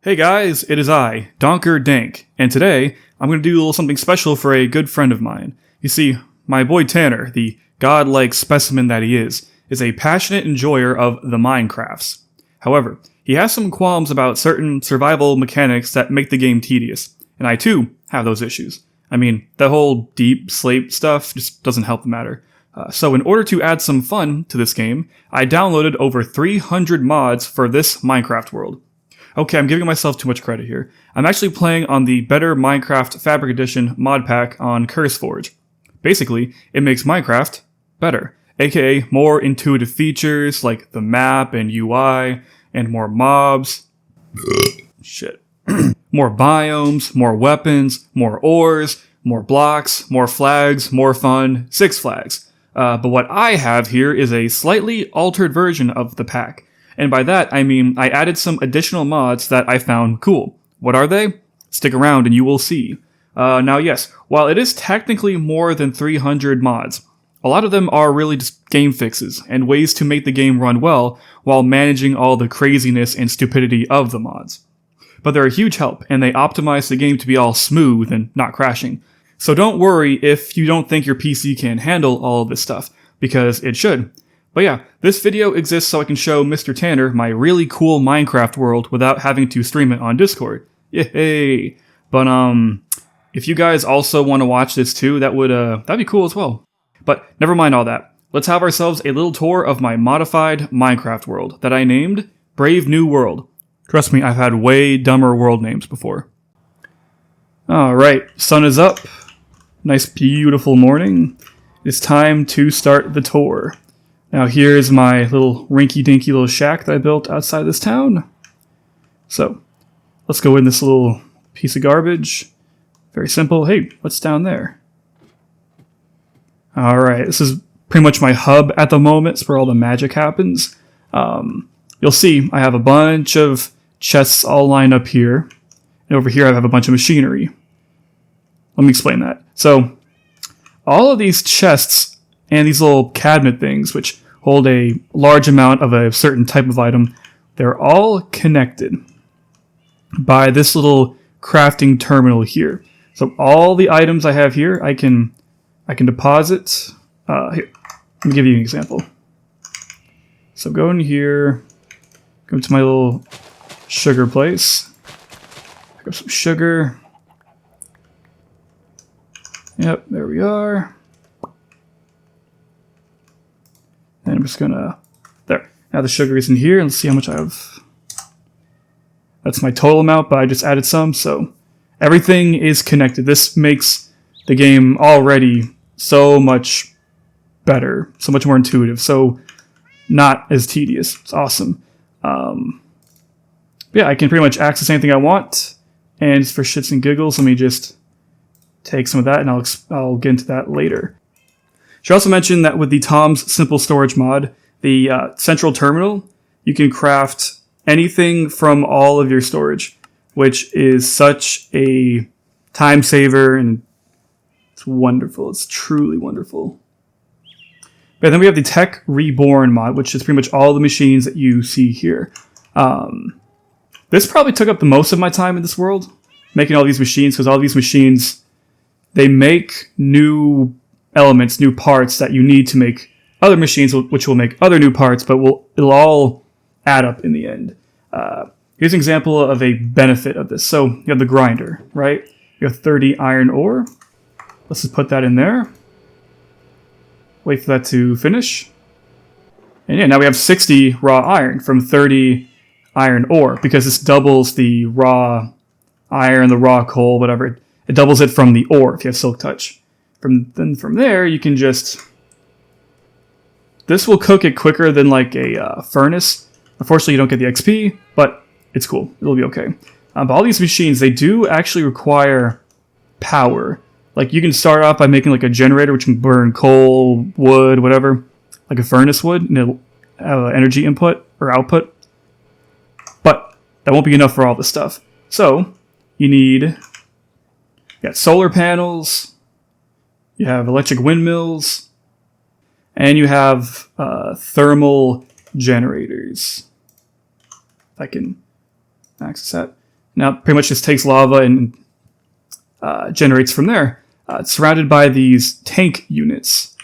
Hey guys, it is I, Donker Dank, and today I'm going to do a little something special for a good friend of mine. You see, my boy Tanner, the godlike specimen that he is a passionate enjoyer of the Minecrafts. However, he has some qualms about certain survival mechanics that make the game tedious, and I too have those issues. I mean, the whole deep slate stuff just doesn't help the matter. So in order to add some fun to this game, I downloaded over 300 mods for this Minecraft world. Okay, I'm giving myself too much credit here. I'm actually playing on the Better Minecraft Fabric Edition mod pack on CurseForge. Basically, it makes Minecraft better, aka more intuitive features like the map and UI, and more mobs. Shit. More biomes, more weapons, more ores, more blocks, more flags, more fun, 6 flags. But what I have here is a slightly altered version of the pack. And by that, I mean I added some additional mods that I found cool. What are they? Stick around and you will see. Now yes, while it is technically more than 300 mods, a lot of them are really just game fixes and ways to make the game run well while managing all the craziness and stupidity of the mods. But they're a huge help, and they optimize the game to be all smooth and not crashing. So don't worry if you don't think your PC can handle all of this stuff, because it should. But yeah, this video exists so I can show Mr. Tanner my really cool Minecraft world without having to stream it on Discord. Yay! But if you guys also want to watch this too, that'd be cool as well. But never mind all that. Let's have ourselves a little tour of my modified Minecraft world that I named Brave New World. Trust me, I've had way dumber world names before. Alright, sun is up. Nice beautiful morning. It's time to start the tour. Now here's my little rinky-dinky little shack that I built outside this town. So, let's go in this little piece of garbage. Very simple. Hey, what's down there? Alright, this is pretty much my hub at the moment. It's where all the magic happens. You'll see I have a bunch of chests all lined up here. And over here I have a bunch of machinery. Let me explain that. So, all of these chests and these little cabinet things, which hold a large amount of a certain type of item, they're all connected by this little crafting terminal here. So all the items I have here, I can deposit. Here, let me give you an example. So go in here, go to my little sugar place, pick up some sugar. Yep, there we are. And I'm just gonna, there. Now the sugar is in here, and let's see how much I have. That's my total amount, but I just added some, so everything is connected. This makes the game already so much better, so much more intuitive, so not as tedious. It's awesome. Yeah, I can pretty much access anything I want, and just for shits and giggles, let me just take some of that, and I'll get into that later. Should also mention that with the Tom's Simple Storage mod, the central terminal, you can craft anything from all of your storage, which is such a time saver, and it's wonderful. It's truly wonderful. But then we have the Tech Reborn mod, which is pretty much all the machines that you see here. This probably took up the most of my time in this world, making all these machines, because all these machines, they make new elements, new parts that you need to make other machines, which will make other new parts, but it'll all add up in the end. Here's an example of a benefit of this. So you have the grinder, right? You have 30 iron ore. Let's just put that in there. Wait for that to finish. And yeah, now we have 60 raw iron from 30 iron ore, because this doubles the raw iron, the raw coal, whatever. It doubles it from the ore if you have silk touch. From there, you can just... This will cook it quicker than like a furnace. Unfortunately, you don't get the XP, but it's cool. It'll be okay. But all these machines, they do actually require power. Like, you can start off by making like a generator, which can burn coal, wood, whatever, like a furnace would, and it'll have an energy input or output. But that won't be enough for all this stuff. So, you got solar panels, you have electric windmills, and you have thermal generators. If I can access that. Now it pretty much just takes lava and generates from there. It's surrounded by these tank units.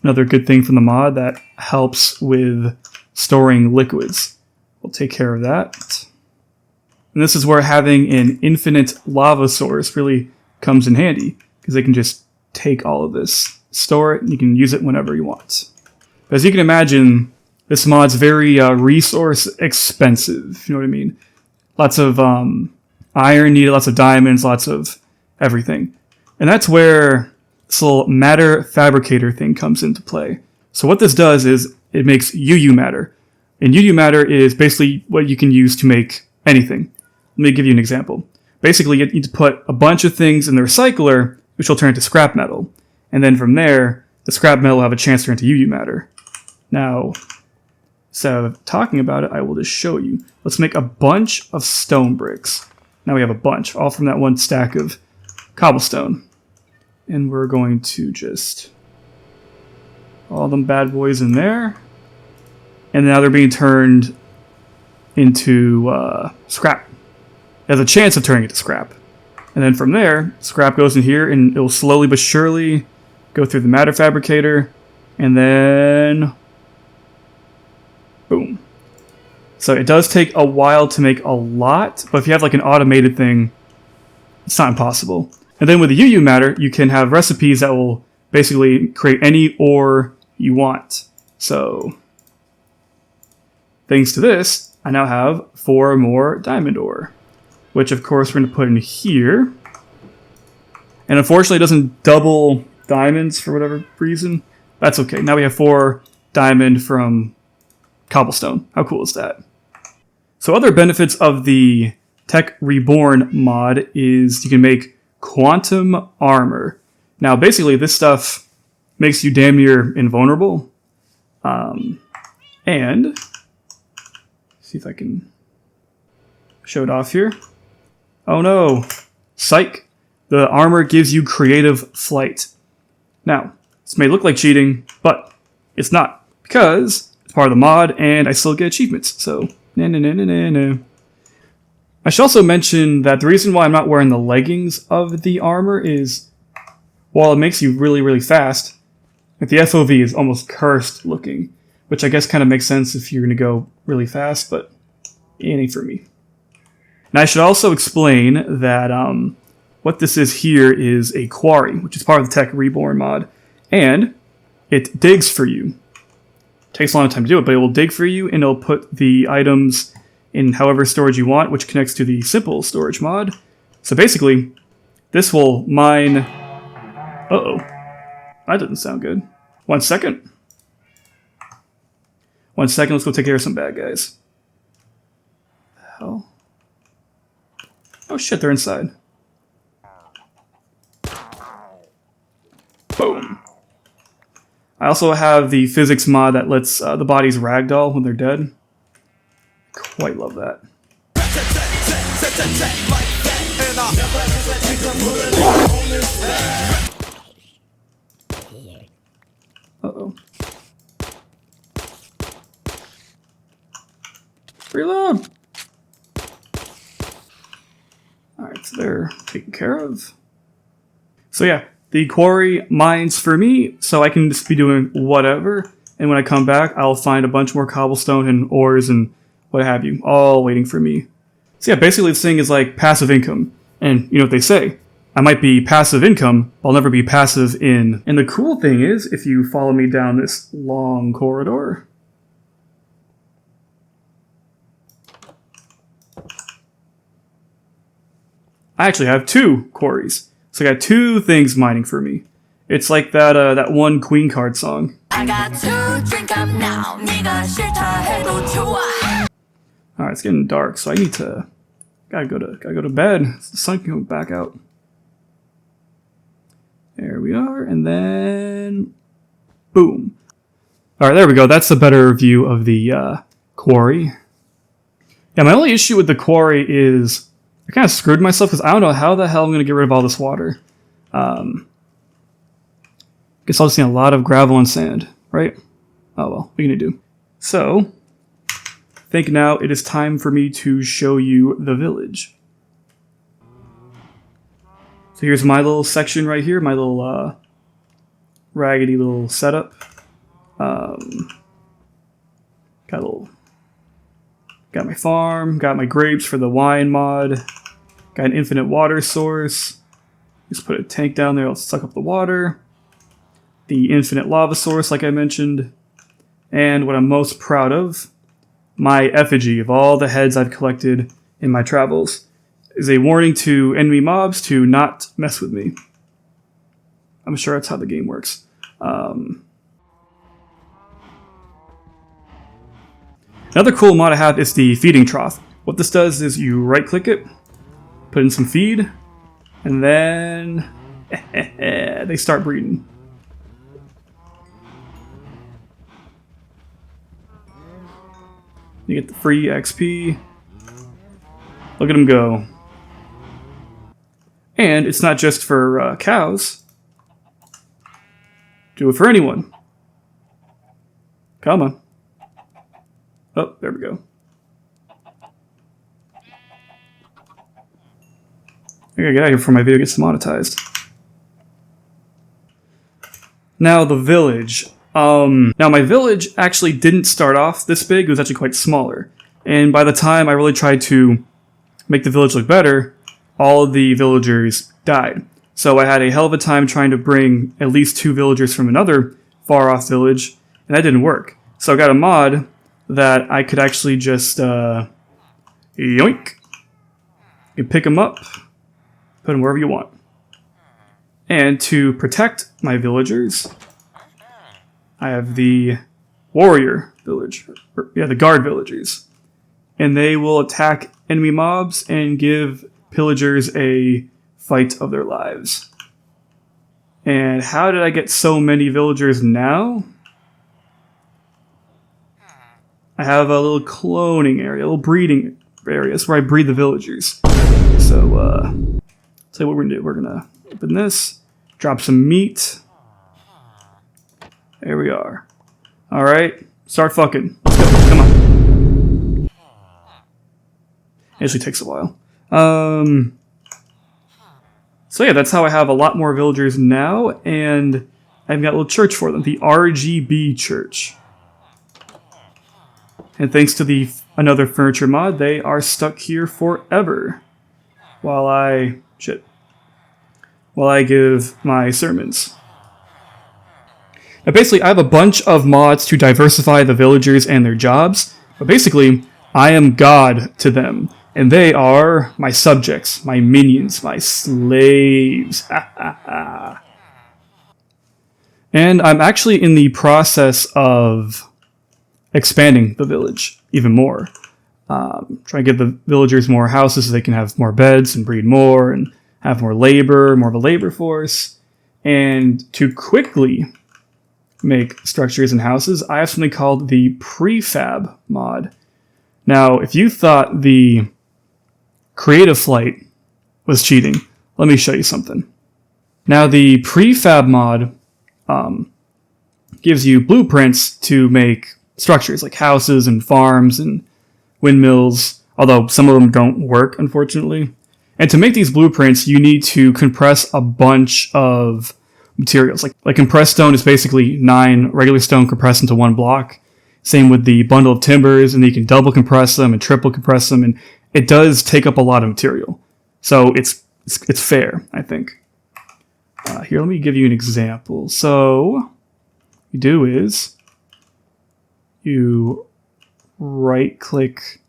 Another good thing from the mod that helps with storing liquids. We'll take care of that. And this is where having an infinite lava source really comes in handy, because they can just take all of this, store it, and you can use it whenever you want. But as you can imagine, this mod's very resource expensive, you know what I mean? Lots of iron needed, lots of diamonds, lots of everything. And that's where this little matter fabricator thing comes into play. So what this does is it makes UU matter. And UU matter is basically what you can use to make anything. Let me give you an example. Basically, you need to put a bunch of things in the recycler, which will turn into scrap metal. And then from there, the scrap metal will have a chance to turn into UU matter. Now, instead of talking about it, I will just show you. Let's make a bunch of stone bricks. Now we have a bunch, all from that one stack of cobblestone. And we're going to just... all them bad boys in there. And now they're being turned into scrap. It has a chance of turning it to scrap. And then from there, scrap goes in here and it will slowly but surely go through the matter fabricator. And then... boom. So it does take a while to make a lot, but if you have like an automated thing, it's not impossible. And then with the UU matter, you can have recipes that will basically create any ore you want. So, thanks to this, I now have 4 more diamond ore, which of course we're going to put in here. And unfortunately it doesn't double diamonds for whatever reason. That's okay. Now we have 4 diamond from cobblestone. How cool is that? So other benefits of the Tech Reborn mod is you can make quantum armor. Now basically this stuff makes you damn near invulnerable. And see if I can show it off here. Oh no, psych. The armor gives you creative flight. Now, this may look like cheating, but it's not, because it's part of the mod and I still get achievements, so no. I should also mention that the reason why I'm not wearing the leggings of the armor is, while it makes you really, really fast, like the FOV is almost cursed looking, which I guess kind of makes sense if you're going to go really fast, but it ain't for me. And I should also explain that what this is here is a quarry, which is part of the Tech Reborn mod, and it digs for you. It takes a long time to do it, but it will dig for you, and it'll put the items in however storage you want, which connects to the simple storage mod. So basically, this will mine... Uh-oh. That didn't sound good. 1 second. 1 second, let's go take care of some bad guys. What the hell? Oh shit, they're inside. Boom. I also have the physics mod that lets the bodies ragdoll when they're dead. Quite love that. Uh-oh. Reload! Alright, so they're taken care of. So yeah, the quarry mines for me, so I can just be doing whatever, and when I come back, I'll find a bunch more cobblestone and ores and what have you, all waiting for me. So yeah, basically this thing is like passive income, and you know what they say, I might be passive income, but I'll never be passive in. And the cool thing is, if you follow me down this long corridor, I actually have 2 quarries. So I got 2 things mining for me. It's like that one Queen card song. I got 2 drink up now. Alright, it's getting dark, so I need to gotta go to bed. The sun can come back out. There we are, and then boom. Alright, there we go. That's a better view of the quarry. Yeah, my only issue with the quarry is I kind of screwed myself because I don't know how the hell I'm going to get rid of all this water. Guess I'll just need a lot of gravel and sand, right? Oh well, what are you going to do? So, think now it is time for me to show you the village. So here's my little section right here, my little raggedy little setup. Got my farm, got my grapes for the wine mod, got an infinite water source. Just put a tank down there, I'll suck up the water. The infinite lava source, like I mentioned. And what I'm most proud of, my effigy of all the heads I've collected in my travels, is a warning to enemy mobs to not mess with me. I'm sure that's how the game works. Another cool mod I have is the feeding trough. What this does is you right click it, put in some feed, and then they start breeding. You get the free XP. Look at them go. And it's not just for cows. Do it for anyone. Come on. Oh, there we go. I gotta get out of here before my video gets demonetized. Now the village. Now my village actually didn't start off this big. It was actually quite smaller. And by the time I really tried to make the village look better, all of the villagers died. So I had a hell of a time trying to bring at least 2 villagers from another far-off village, and that didn't work. So I got a mod that I could actually just, yoink. You pick them up, put them wherever you want. And to protect my villagers, I have the warrior village, the guard villagers. And they will attack enemy mobs and give pillagers a fight of their lives. And how did I get so many villagers now? I have a little cloning area, a little breeding area. That's where I breed the villagers. So, tell you what we're gonna do. We're gonna open this, drop some meat. There we are. Alright, start fucking. Let's go, come on. It usually takes a while. So yeah, that's how I have a lot more villagers now, and I've got a little church for them, the RGB church. And thanks to the another furniture mod, they are stuck here forever while I give my sermons. Now basically, I have a bunch of mods to diversify the villagers and their jobs, but basically, I am God to them, and they are my subjects, my minions, my slaves. And I'm actually in the process of expanding the village even more. Trying to give the villagers more houses so they can have more beds and breed more and have more labor, more of a labor force. And to quickly make structures and houses, I have something called the Prefab mod. Now, if you thought the Creative Flight was cheating, let me show you something. Now, the Prefab mod gives you blueprints to make structures like houses and farms and windmills, although some of them don't work, unfortunately. And to make these blueprints, you need to compress a bunch of materials. Like compressed stone is basically 9 regular stone compressed into 1 block. Same with the bundle of timbers, and you can double compress them and triple compress them, and it does take up a lot of material. So it's fair, I think. Here, let me give you an example. So what you do is you right-click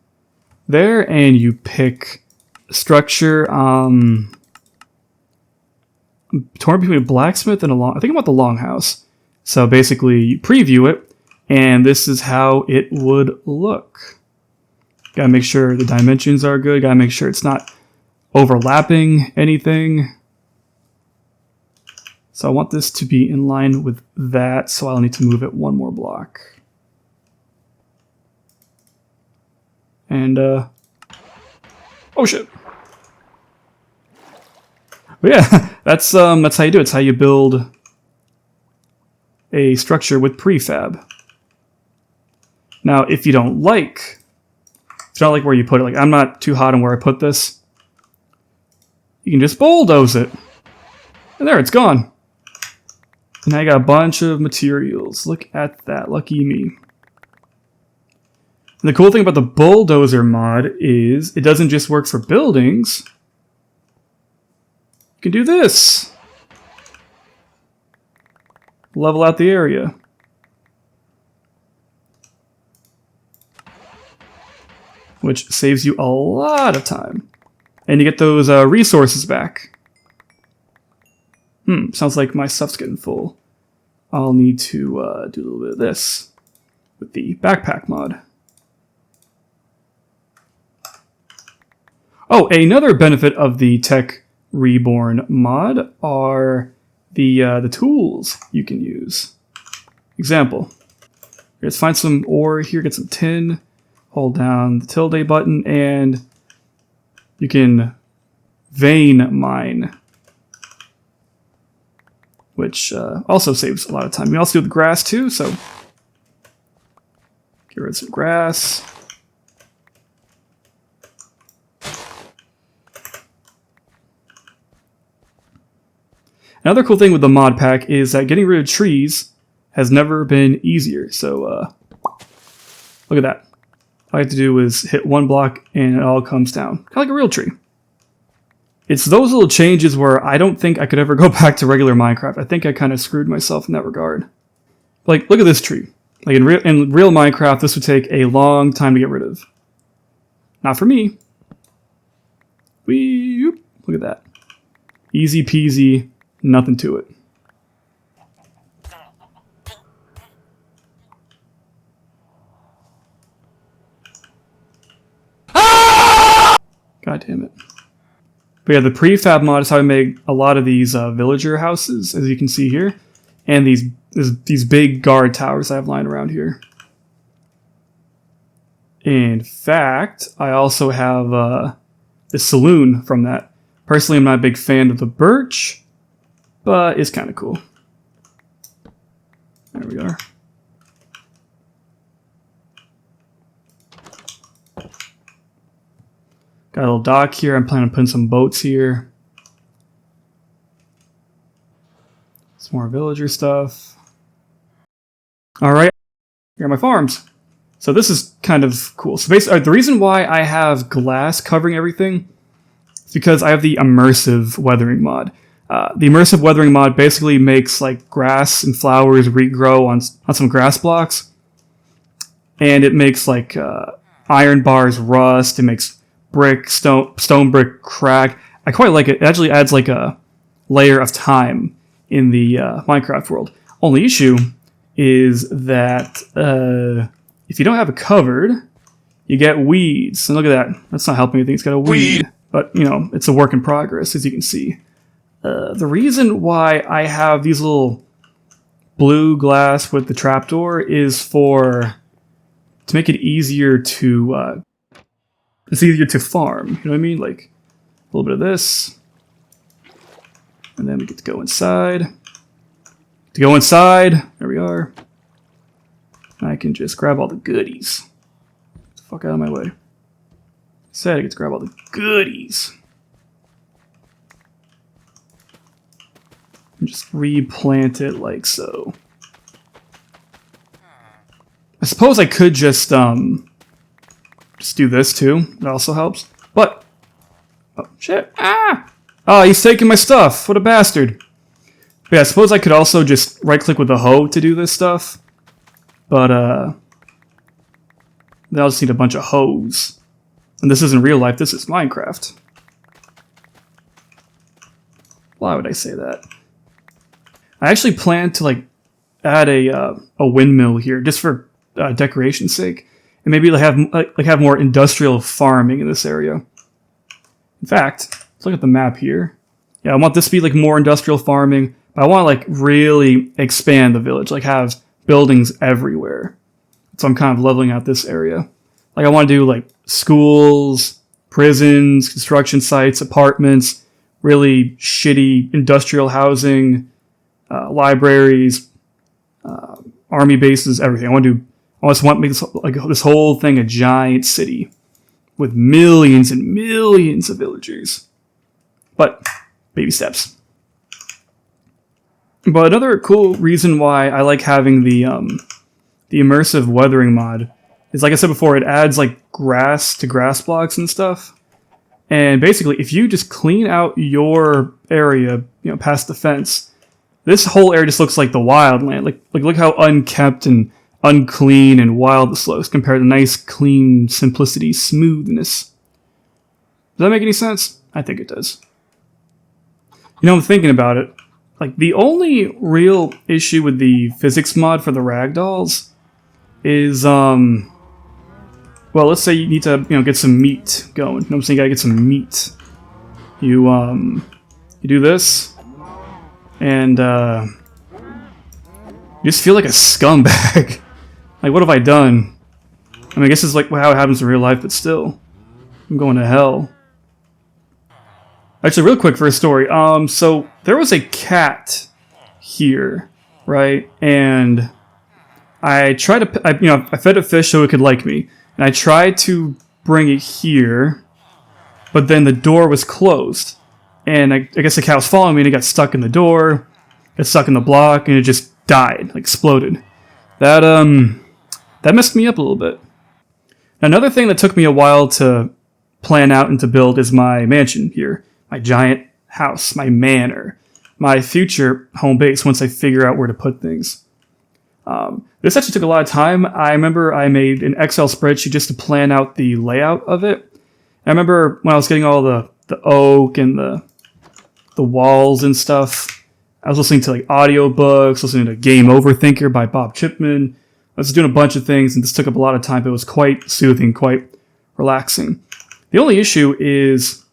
there, and you pick structure. I'm torn between a blacksmith and I think I want the longhouse. So basically, you preview it, and this is how it would look. Gotta make sure the dimensions are good. Gotta make sure it's not overlapping anything. So I want this to be in line with that, so I'll need to move it 1 more block. And, oh shit. But yeah, that's how you do it. It's how you build a structure with prefab. Now, if you don't like It's not like where you put it. Like, I'm not too hot on where I put this. You can just bulldoze it. And there, it's gone. And now I got a bunch of materials. Look at that. Lucky me. And the cool thing about the bulldozer mod is it doesn't just work for buildings. You can do this. Level out the area. Which saves you a lot of time. And you get those resources back. Sounds like my stuff's getting full. I'll need to do a little bit of this with the backpack mod. Oh, another benefit of the Tech Reborn mod are the tools you can use. Example. Let's find some ore here, get some tin. Hold down the tilde button and you can vein mine, which also saves a lot of time. We also do the grass too, so get rid of some grass. Another cool thing with the mod pack is that getting rid of trees has never been easier. So look at that. All I have to do is hit one block and it all comes down. Kind of like a real tree. It's those little changes where I don't think I could ever go back to regular Minecraft. I think I kind of screwed myself in that regard. Like, look at this tree. Like in real Minecraft, this would take a long time to get rid of. Not for me. Look at that. Easy peasy, nothing to it. God damn it. But yeah, the prefab mod is how I make a lot of these villager houses, as you can see here. And these big guard towers I have lying around here. In fact, I also have the saloon from that. Personally, I'm not a big fan of the birch, but it's kind of cool. There we are. Got a little dock here. I'm planning on putting some boats here. Some more villager stuff. Alright, here are my farms. So this is kind of cool. So basically, the reason why I have glass covering everything is because I have the immersive weathering mod. The immersive weathering mod basically makes like grass and flowers regrow on some grass blocks. And it makes like iron bars rust. It makes brick, stone brick crack. I quite like it. It actually adds like a layer of time in the Minecraft world. Only issue is that if you don't have it covered, you get weeds. And look at that. That's not helping anything. It's got a weed. But, you know, it's a work in progress, as you can see. The reason why I have these little blue glass with the trapdoor is to make it easier to farm. You know what I mean? Like a little bit of this. And then we get to go inside. There we are. I can just grab all the goodies. Get the fuck out of my way. I get to grab all the goodies. And just replant it like so. I suppose I could just do this too. That also helps. But oh shit! Ah! Oh, he's taking my stuff. What a bastard! But yeah, I suppose I could also just right-click with the hoe to do this stuff. But then I'll just need a bunch of hoes. And this isn't real life. This is Minecraft. Why would I say that? I actually plan to like add a windmill here just for decoration's sake. And maybe have more industrial farming in this area. In fact, let's look at the map here. Yeah, I want this to be like more industrial farming, but I want to like really expand the village, like have buildings everywhere. So I'm kind of leveling out this area. Like I want to do like schools, prisons, construction sites, apartments, really shitty industrial housing, libraries, army bases, everything. I just want to make this, like, this whole thing a giant city. with millions and millions of villagers. But baby steps. But another cool reason why I like having the immersive weathering mod is, like I said before, it adds like grass to grass blocks and stuff. And basically, if you just clean out your area, past the fence, this whole area just looks like the wildland. Like look how unkept and unclean and wild this looks compared to nice, clean simplicity, smoothness. Does that make any sense? I think it does. I'm thinking about it. Like, the only real issue with the physics mod for the ragdolls is, well, let's say you need to, get some meat going. You know what I'm saying? You gotta get some meat. You do this, and, you just feel like a scumbag. Like, what have I done? I mean, I guess it's like how it happens in real life, but still. I'm going to hell. Actually, real quick for a story. So there was a cat here, right? And I tried to, I fed it fish so it could like me. And I tried to bring it here, but then the door was closed. And I guess the cat was following me and it got stuck in the door, got stuck in the block, and it just died, like exploded. That messed me up a little bit. Another thing that took me a while to plan out and to build is my mansion here. My giant house, my manor, my future home base once I figure out where to put things. This actually took a lot of time. I remember I made an Excel spreadsheet just to plan out the layout of it. I remember when I was getting all the oak and the walls and stuff, I was listening to like audiobooks, listening to Game Over Thinker by Bob Chipman. I was doing a bunch of things, and this took up a lot of time, but it was quite soothing, quite relaxing. The only issue is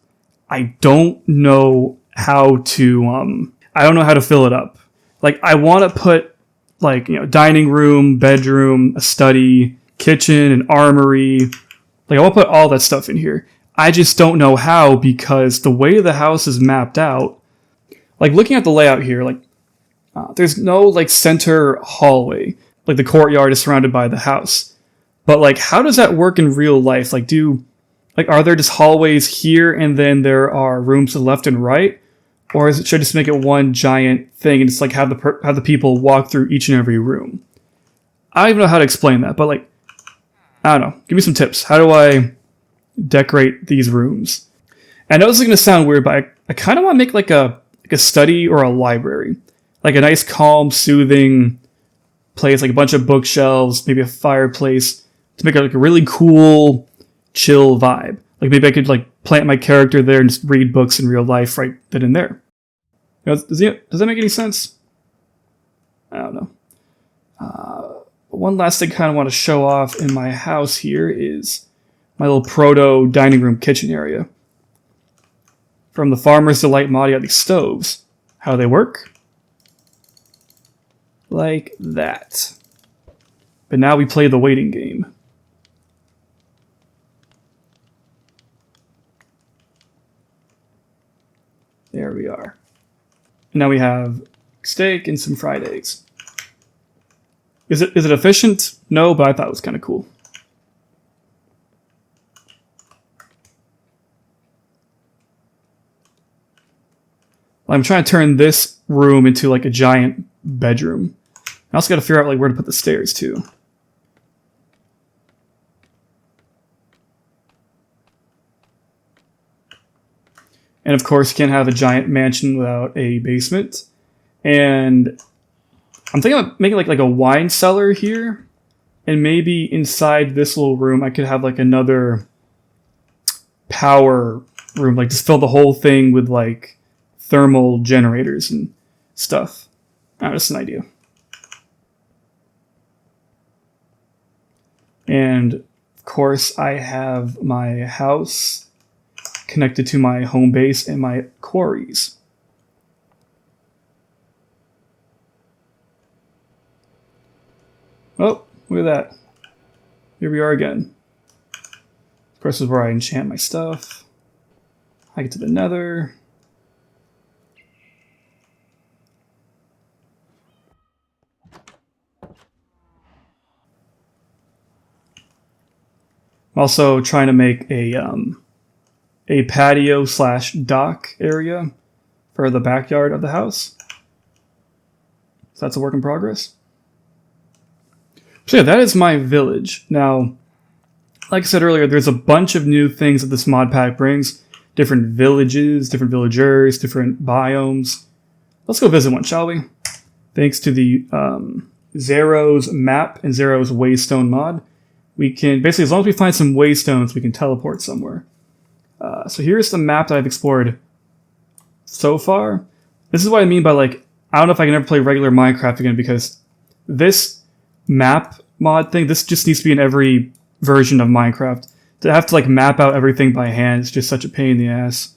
I don't know how to fill it up. Like, I want to put, like, dining room, bedroom, a study, kitchen, an armory. Like, I want to put all that stuff in here. I just don't know how, because the way the house is mapped out, like, looking at the layout here, like, there's no, like, center hallway. Like, the courtyard is surrounded by the house. But, like, how does that work in real life? Like, are there just hallways here and then there are rooms to the left and right? Or should I just make it one giant thing and just like have the people walk through each and every room? I don't even know how to explain that, but like, I don't know. Give me some tips. How do I decorate these rooms? And I know this is going to sound weird, but I kind of want to make like a study or a library. Like a nice, calm, soothing place, like a bunch of bookshelves, maybe a fireplace, to make it like a really cool, chill vibe. Like maybe I could like plant my character there and just read books in real life right then and there. Does that make any sense? I don't know. One last thing I kind of want to show off in my house here is my little proto dining room kitchen area. From the Farmer's Delight mod, you got these stoves. How do they work? Like that. But now we play the waiting game. There we are. Now we have steak and some fried eggs. Is it efficient? No, but I thought it was kind of cool. I'm trying to turn this room into like a giant bedroom. I also got to figure out like where to put the stairs too. And of course, you can't have a giant mansion without a basement. And I'm thinking of making like a wine cellar here. And maybe inside this little room, I could have like another power room. Like just fill the whole thing with like thermal generators and stuff. Just an idea. And of course, I have my house connected to my home base and my quarries. Oh, look at that. Here we are again. Of course, this is where I enchant my stuff. I get to the nether. I'm also trying to make a patio slash dock area for the backyard of the house. So that's a work in progress. So yeah, that is my village. Now, like I said earlier, there's a bunch of new things that this mod pack brings. Different villages, different villagers, different biomes. Let's go visit one, shall we? Thanks to the Zero's map and Zero's waystone mod, we can, basically as long as we find some waystones, we can teleport somewhere. So here's the map that I've explored so far. This is what I mean by, like, I don't know if I can ever play regular Minecraft again, because this map mod thing, this just needs to be in every version of Minecraft. To have to, like, map out everything by hand is just such a pain in the ass.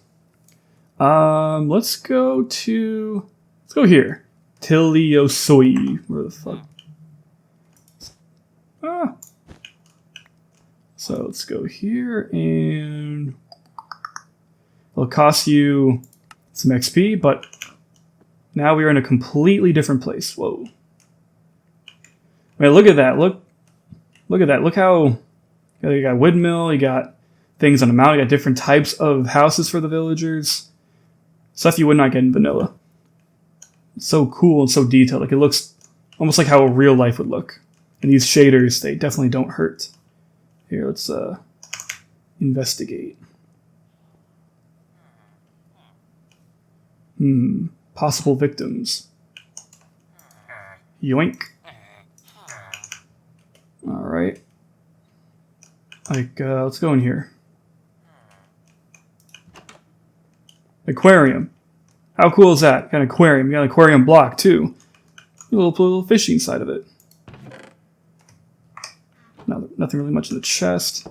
Let's go here. Tiliosoi. Where the fuck? So let's go here, and it'll cost you some XP, but now we are in a completely different place. Whoa. I mean, look at that. Look at that. Look how you got windmill, you got things on the mountain, you got different types of houses for the villagers. Stuff you would not get in vanilla. It's so cool and so detailed. Like, it looks almost like how a real life would look. And these shaders, they definitely don't hurt. Here, let's investigate. Possible victims. Yoink. Alright. Like, let's go in here. Aquarium. How cool is that? Got an aquarium. You got an aquarium block, too. A little fishy inside of it. Nothing really much in the chest.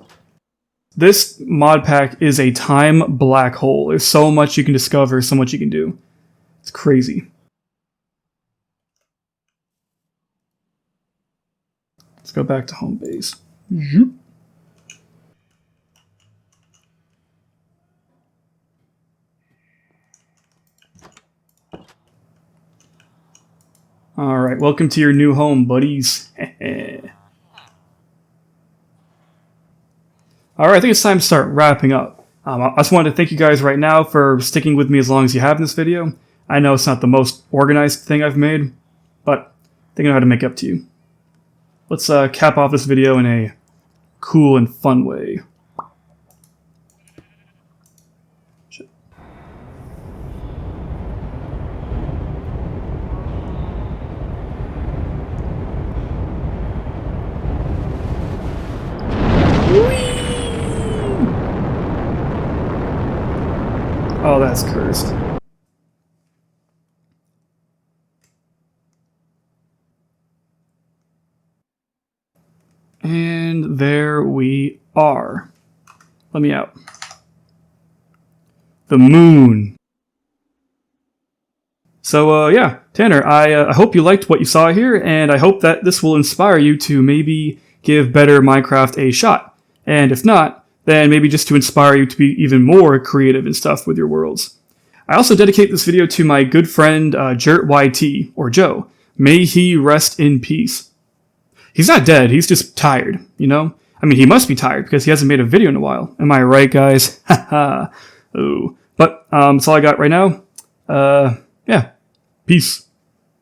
This mod pack is a time black hole. There's so much you can discover, so much you can do. It's crazy. Let's go back to home base. Zoop. Alright, welcome to your new home, buddies. Alright, I think it's time to start wrapping up. I just wanted to thank you guys right now for sticking with me as long as you have in this video. I know it's not the most organized thing I've made, but I think I know how to make up to you. Let's cap off this video in a cool and fun way. Shit. Oh, that's cursed. And there we are. Let me out. The moon. So, yeah, Tanner, I hope you liked what you saw here, and I hope that this will inspire you to maybe give better Minecraft a shot. And if not, then maybe just to inspire you to be even more creative and stuff with your worlds. I also dedicate this video to my good friend JertYT, or Joe. May he rest in peace. He's not dead, he's just tired, you know? I mean, he must be tired because he hasn't made a video in a while. Am I right, guys? Haha. Oh. But that's all I got right now. Yeah. Peace.